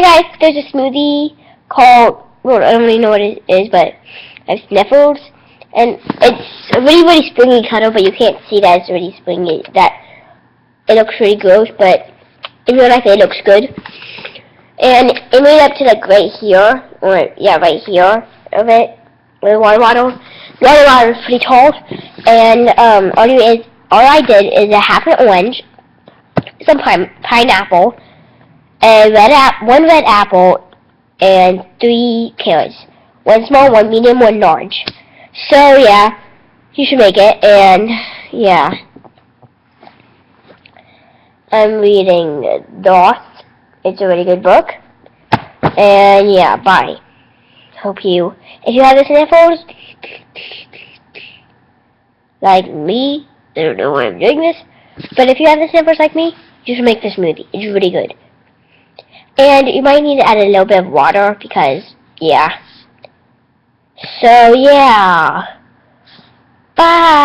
Hi guys, there's a smoothie called, well, I don't really know what it is, but I have sniffles, and it's a really, really springy color, but you can't see that it's really springy. That it looks really gross, but in real life it looks good. And it made up to like right here, or yeah, right here of it, with a water bottle. The water bottle is pretty tall, and all I did is a half an orange, some pineapple, one red apple, and 3 carrots. One small, one medium, one large. So yeah, you should make it, and yeah. I'm reading Doth. It's a really good book. And yeah, bye. If you have the sniffles, like me, I don't know why I'm doing this, but if you have the sniffles like me, you should make this smoothie. It's really good. And you might need to add a little bit of water because, yeah. So, yeah. Bye.